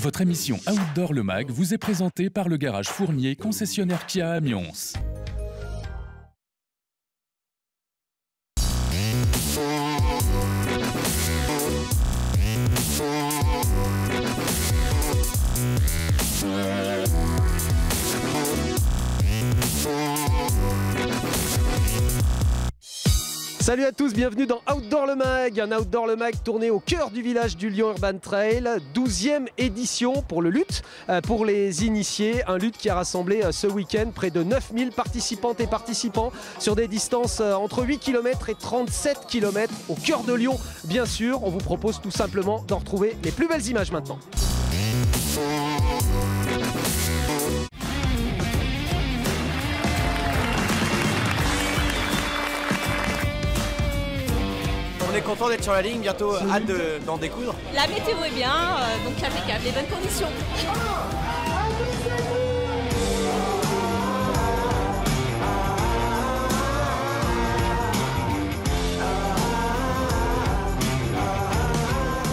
Votre émission Outdoor le Mag vous est présentée par le garage Fournier, concessionnaire Kia à Amiens. Salut à tous, bienvenue dans Outdoor le Mag, un Outdoor le Mag tourné au cœur du village du Lyon Urban Trail, 12e édition pour le LUT, pour les initiés, un LUT qui a rassemblé ce week-end près de 9000 participantes et participants sur des distances entre 8 km et 37 km au cœur de Lyon. Bien sûr, on vous propose tout simplement d'en retrouver les plus belles images maintenant. On est content d'être sur la ligne, bientôt hâte d'en découdre. La météo est bien, donc impeccable, les bonnes conditions.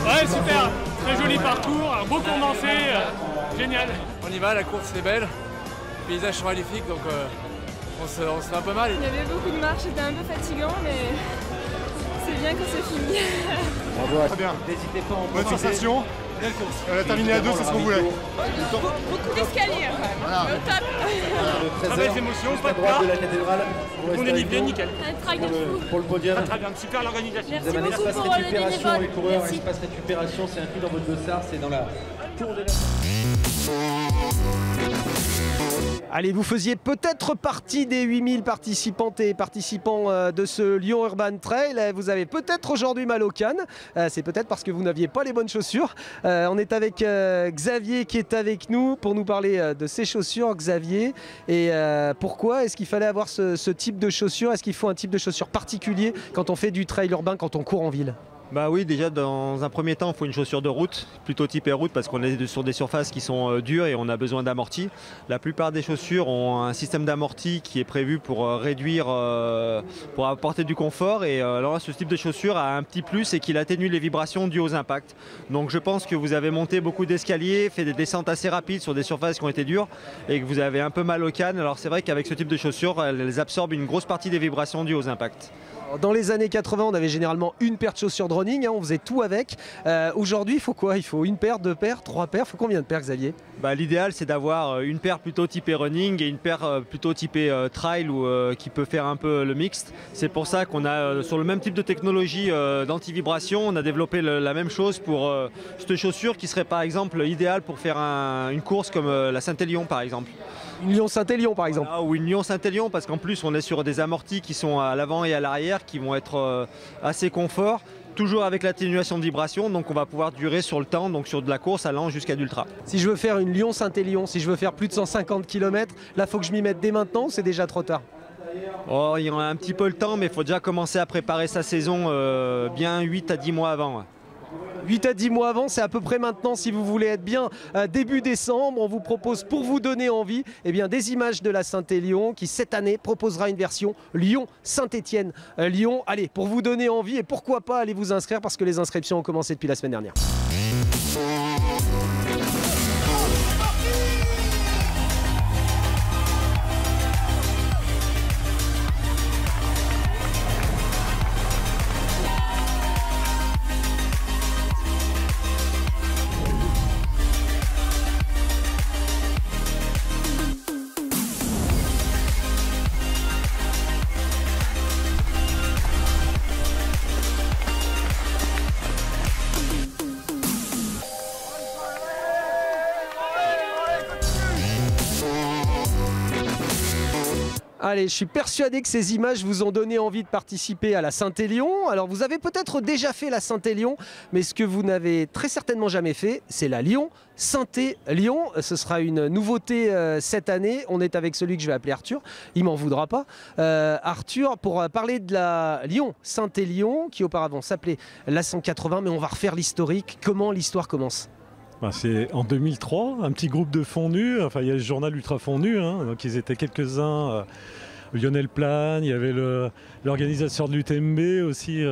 Ouais, super, très joli parcours, un beau condensé, génial. On y va, la course est belle, les paysages sont magnifiques, donc on se fait un peu mal. Il y avait beaucoup de marches, c'était un peu fatigant, mais c'est bien quand c'est fini. Bravo. Très bien. N'hésitez pas à en bonne sensation. Belle course. Terminé à 2, c'est ce qu'on voulait. Beaucoup d'escaliers, Voilà. mais au top. Très belles émotions, pas de droite peur. de la cathédrale. On est nivelé, nickel. Un trail de fou. Pour le podium. Très bien, super l'organisation. Merci Vous avez un beaucoup espace pour les récupération, bénévoles. les coureurs, Merci. espace récupération, c'est inclus dans votre dossard, c'est dans la tour de la... Allez, vous faisiez peut-être partie des 8000 participantes et participants de ce Lyon Urban Trail. Vous avez peut-être aujourd'hui mal aux cannes. C'est peut-être parce que vous n'aviez pas les bonnes chaussures. On est avec Xavier qui est avec nous pour nous parler de ses chaussures. Xavier, et pourquoi est-ce qu'il fallait avoir ce type de chaussures? Est-ce qu'il faut un type de chaussures particulier quand on fait du trail urbain, quand on court en ville? Bah oui, déjà dans un premier temps, il faut une chaussure de route, plutôt typée route parce qu'on est sur des surfaces qui sont dures et on a besoin d'amorti. La plupart des chaussures ont un système d'amorti qui est prévu pour réduire, pour apporter du confort. Et alors là, ce type de chaussure a un petit plus, c'est qu'il atténue les vibrations dues aux impacts. Donc je pense que vous avez monté beaucoup d'escaliers, fait des descentes assez rapides sur des surfaces qui ont été dures et que vous avez un peu mal aux cannes. Alors c'est vrai qu'avec ce type de chaussures, elles absorbent une grosse partie des vibrations dues aux impacts. Dans les années 80, on avait généralement une paire de chaussures de running, on faisait tout avec. Aujourd'hui, il faut quoi? Il faut une paire, deux paires, trois paires? Il faut combien de paires, Xavier? L'idéal, c'est d'avoir une paire plutôt typée running et une paire plutôt typée trail ou qui peut faire un peu le mixte. C'est pour ça qu'on a, sur le même type de technologie d'anti-vibration, on a développé la même chose pour cette chaussure qui serait par exemple idéale pour faire une course comme la Saint-Élion par exemple. Une Lyon-Saint-Élion par exemple. Ou une Lyon-Saint-Élion parce qu'en plus on est sur des amortis qui sont à l'avant et à l'arrière qui vont être assez confort, toujours avec l'atténuation de vibration, donc on va pouvoir durer sur le temps, donc sur de la course allant jusqu'à d'ultra. Si je veux faire une Lyon-Saint-Élion, si je veux faire plus de 150 km, là il faut que je m'y mette dès maintenant ou c'est déjà trop tard? Oh, il y en a un petit peu le temps, mais il faut déjà commencer à préparer sa saison bien 8 à 10 mois avant. 8 à 10 mois avant, c'est à peu près maintenant si vous voulez être bien début décembre. On vous propose pour vous donner envie des images de la Saint-Élion qui cette année proposera une version Lyon-Saint-Étienne. Lyon, allez, pour vous donner envie et pourquoi pas aller vous inscrire parce que les inscriptions ont commencé depuis la semaine dernière. Allez, je suis persuadé que ces images vous ont donné envie de participer à la Saint-Élion. Alors vous avez peut-être déjà fait la Saint-Élion, mais ce que vous n'avez très certainement jamais fait, c'est la Lyon-Saint-Élion. Ce sera une nouveauté cette année. On est avec celui que je vais appeler Arthur. Il m'en voudra pas. Arthur, pour parler de la Lyon-Saint-Élion, qui auparavant s'appelait la 180, mais on va refaire l'historique. Comment l'histoire commence ? C'est en 2003, un petit groupe de fonds nus, il y a le journal Ultra Fonds Nus, donc ils étaient quelques-uns Lionel Plane, il y avait l'organisateur de l'UTMB aussi,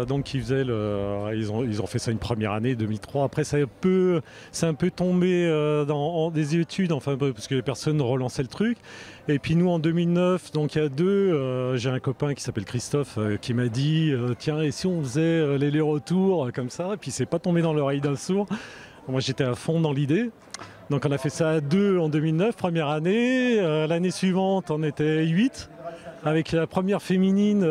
donc qui faisait ils ont fait ça une première année, 2003. Après, c'est un peu tombé dans des études, enfin, parce que les personnes relançaient le truc. Et puis nous, en 2009, donc il y a j'ai un copain qui s'appelle Christophe qui m'a dit tiens, et si on faisait l'aller-retour comme ça? Et puis c'est pas tombé dans l'oreille d'un sourd. Moi, j'étais à fond dans l'idée. Donc on a fait ça à 2 en 2009, première année. L'année suivante, on était 8, avec la première féminine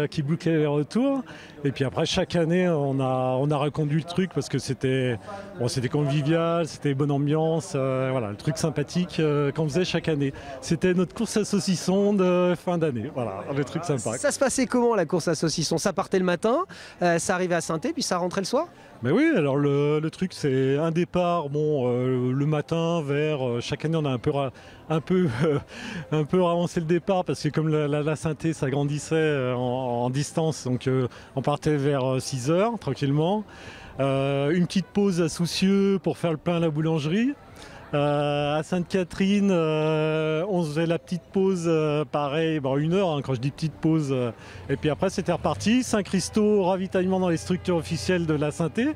qui bouclait les retours. Et puis après, chaque année, on a reconduit le truc parce que c'était convivial, c'était bonne ambiance, voilà, le truc sympathique qu'on faisait chaque année. C'était notre course à saucisson de fin d'année, voilà, le truc sympa. Ça se passait comment la course à saucisson? Ça partait le matin, ça arrivait à Saint-Étienne, puis ça rentrait le soir? Mais oui, alors le truc c'est un départ, le matin vers, chaque année on a un peu avancé le départ parce que comme la Saint-Étienne s'agrandissait en distance, donc on partait vers 6 h tranquillement. Une petite pause à Soucieux pour faire le pain à la boulangerie. À Sainte-Catherine, on faisait la petite pause, pareil, 1 heure quand je dis petite pause. Et puis après, c'était reparti. Saint-Christo, ravitaillement dans les structures officielles de la Sainté.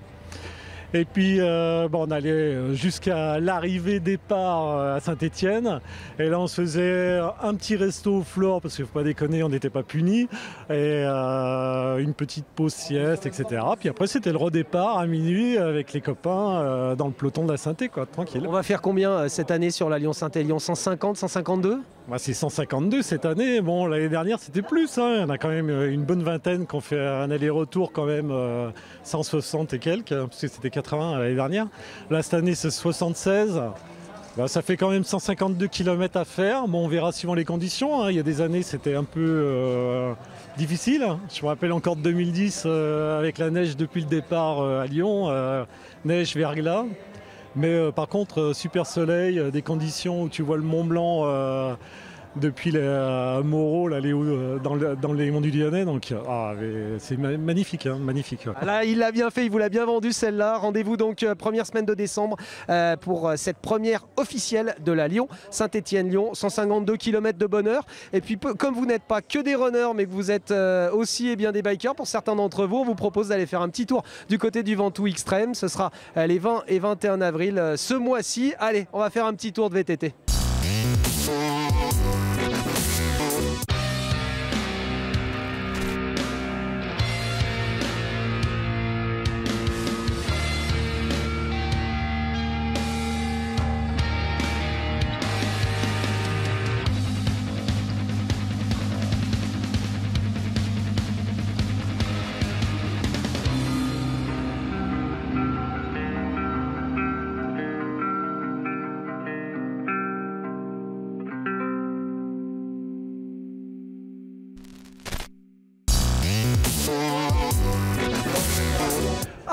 Et puis, on allait jusqu'à l'arrivée départ à Saint-Étienne. Et là, on se faisait un petit resto au Flore, parce qu'il ne faut pas déconner, on n'était pas punis. Et une petite pause sieste, etc. Puis après, c'était le redépart à minuit avec les copains dans le peloton de la Sainté, quoi, tranquille. On va faire combien cette année sur la Lyon-Saint-Étienne? 150, 152? C'est 152 cette année. Bon, l'année dernière, c'était plus. Il y en a quand même une bonne vingtaine qui ont fait un aller-retour quand même 160 et quelques, parce que c'était 80 l'année dernière. Là, cette année, c'est 76. Ça fait quand même 152 km à faire. Bon, on verra suivant les conditions. Il y a des années, c'était un peu difficile. Je me rappelle encore de 2010 avec la neige depuis le départ à Lyon. Neige, verglas. Mais par contre, super soleil, des conditions où tu vois le Mont Blanc depuis les Moreau, là, dans les monts du Lyonnais. Donc, c'est magnifique, magnifique. Là, il l'a bien fait, il vous l'a bien vendu celle-là. Rendez-vous donc première semaine de décembre pour cette première officielle de la Lyon-Saint-Étienne-Lyon. 152 km de bonheur. Et puis, comme vous n'êtes pas que des runners, mais que vous êtes aussi des bikers, pour certains d'entre vous, on vous propose d'aller faire un petit tour du côté du Ventoux Extrême. Ce sera les 20 et 21 avril ce mois-ci. Allez, on va faire un petit tour de VTT.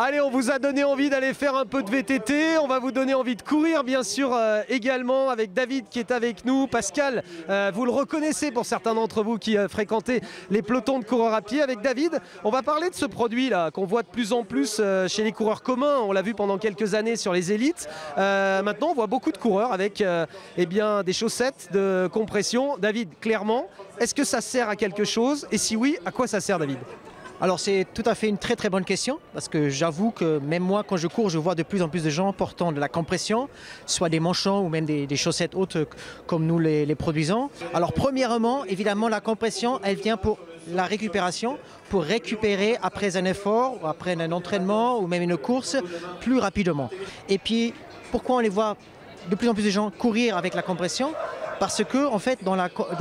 Allez, on vous a donné envie d'aller faire un peu de VTT, on va vous donner envie de courir bien sûr également avec David qui est avec nous. Pascal, vous le reconnaissez pour certains d'entre vous qui fréquentez les pelotons de coureurs à pied. Avec David, on va parler de ce produit là qu'on voit de plus en plus chez les coureurs communs. On l'a vu pendant quelques années sur les élites. Maintenant, on voit beaucoup de coureurs avec des chaussettes de compression. David, clairement, est-ce que ça sert à quelque chose? Et si oui, à quoi ça sert, David? Alors c'est tout à fait une très très bonne question parce que j'avoue que même moi quand je cours je vois de plus en plus de gens portant de la compression, soit des manchons ou même des chaussettes hautes comme nous les produisons. Alors premièrement évidemment la compression elle vient pour la récupération, pour récupérer après un effort, ou après un entraînement ou même une course plus rapidement. Et puis pourquoi on les voit de plus en plus de gens courir avec la compression? Parce que en fait dans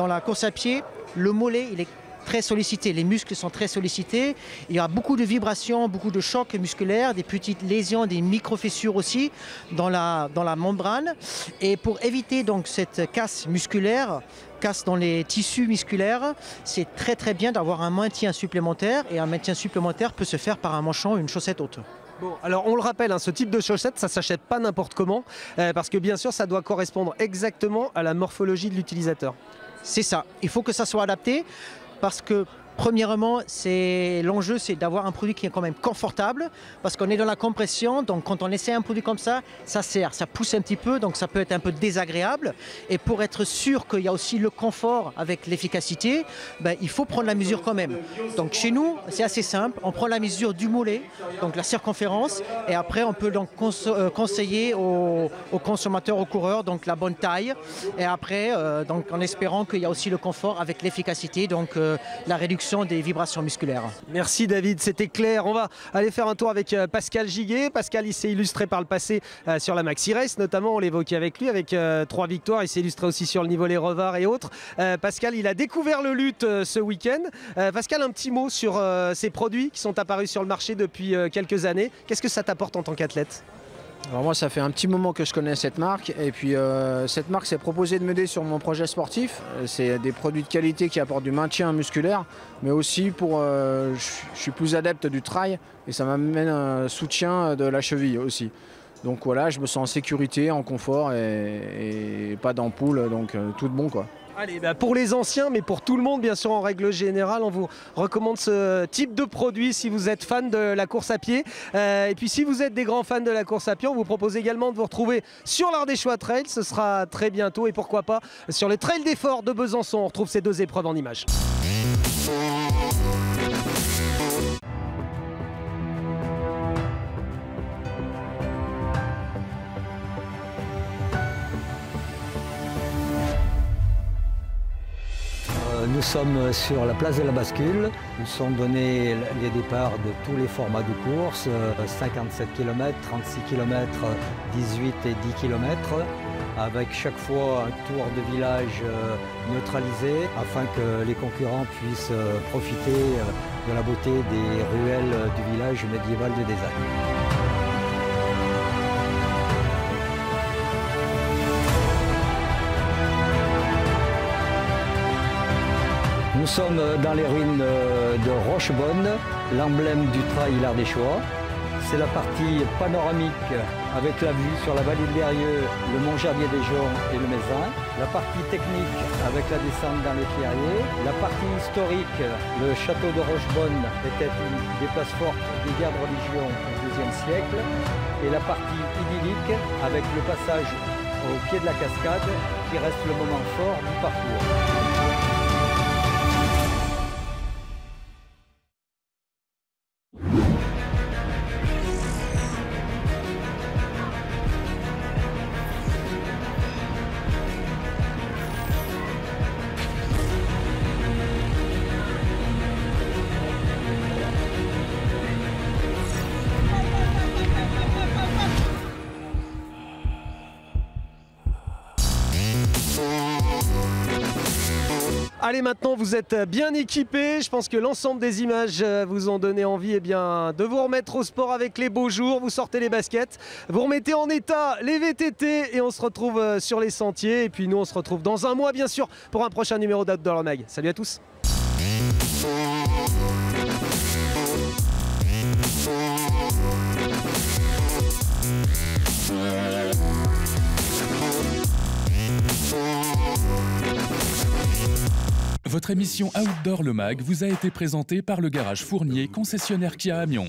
la course à pied le mollet il est très sollicité, les muscles sont très sollicités, il y a beaucoup de vibrations, beaucoup de chocs musculaires, des petites lésions, des micro-fissures aussi dans la membrane. Et pour éviter donc cette casse musculaire, casse dans les tissus musculaires, c'est très très bien d'avoir un maintien supplémentaire et un maintien supplémentaire peut se faire par un manchon ou une chaussette haute. Bon, alors on le rappelle, ce type de chaussette, ça ne s'achète pas n'importe comment, parce que bien sûr ça doit correspondre exactement à la morphologie de l'utilisateur. C'est ça, il faut que ça soit adapté. Parce que Premièrement, l'enjeu, c'est d'avoir un produit qui est quand même confortable, parce qu'on est dans la compression, donc quand on essaie un produit comme ça serre, ça pousse un petit peu, donc ça peut être un peu désagréable. Et pour être sûr qu'il y a aussi le confort avec l'efficacité, il faut prendre la mesure quand même. Donc chez nous, c'est assez simple, on prend la mesure du mollet, donc la circonférence, et après on peut donc conseiller aux consommateurs, aux coureurs, donc la bonne taille, et après, donc en espérant qu'il y a aussi le confort avec l'efficacité, donc la réduction des vibrations musculaires. Merci David, c'était clair. On va aller faire un tour avec Pascal Giguet. Pascal, il s'est illustré par le passé sur la Maxi Race, notamment, on l'évoquait avec lui, avec 3 victoires. Il s'est illustré aussi sur le niveau Les Revards et autres. Pascal, il a découvert le lutte ce week-end. Pascal, un petit mot sur ces produits qui sont apparus sur le marché depuis quelques années. Qu'est-ce que ça t'apporte en tant qu'athlète ? Alors moi, ça fait un petit moment que je connais cette marque, et puis cette marque s'est proposée de m'aider sur mon projet sportif. C'est des produits de qualité qui apportent du maintien musculaire, mais aussi je suis plus adepte du trail, et ça m'amène un soutien de la cheville aussi. Donc voilà, je me sens en sécurité, en confort, et pas d'ampoule, donc tout de bon quoi. Allez, pour les anciens, mais pour tout le monde, bien sûr, en règle générale, on vous recommande ce type de produit si vous êtes fan de la course à pied. Et puis, si vous êtes des grands fans de la course à pied, on vous propose également de vous retrouver sur l'Ardéchois Trail. Ce sera très bientôt, et pourquoi pas sur les trails d'effort de Besançon. On retrouve ces 2 épreuves en images. Nous sommes sur la place de la bascule. Nous sont donnés les départs de tous les formats de course, 57 km, 36 km, 18 et 10 km, avec chaque fois un tour de village neutralisé afin que les concurrents puissent profiter de la beauté des ruelles du village médiéval de Dézagne. Nous sommes dans les ruines de Rochebonne, l'emblème du trail l'Ardéchois. C'est la partie panoramique avec la vue sur la vallée de Lérieux, le Mont Gerbier des Joncs et le Mézin. La partie technique avec la descente dans les clairiers. La partie historique, le château de Rochebonne était une des places fortes des guerres de religion au XIIe siècle. Et la partie idyllique avec le passage au pied de la cascade qui reste le moment fort du parcours. Allez, maintenant vous êtes bien équipés. Je pense que l'ensemble des images vous ont donné envie de vous remettre au sport avec les beaux jours. Vous sortez les baskets, vous remettez en état les VTT et on se retrouve sur les sentiers. Et puis nous on se retrouve dans un mois bien sûr pour un prochain numéro d'Outdoor Mag. Salut à tous. Votre émission Outdoor le Mag vous a été présentée par le Garage Fournier, concessionnaire Kia Amiens.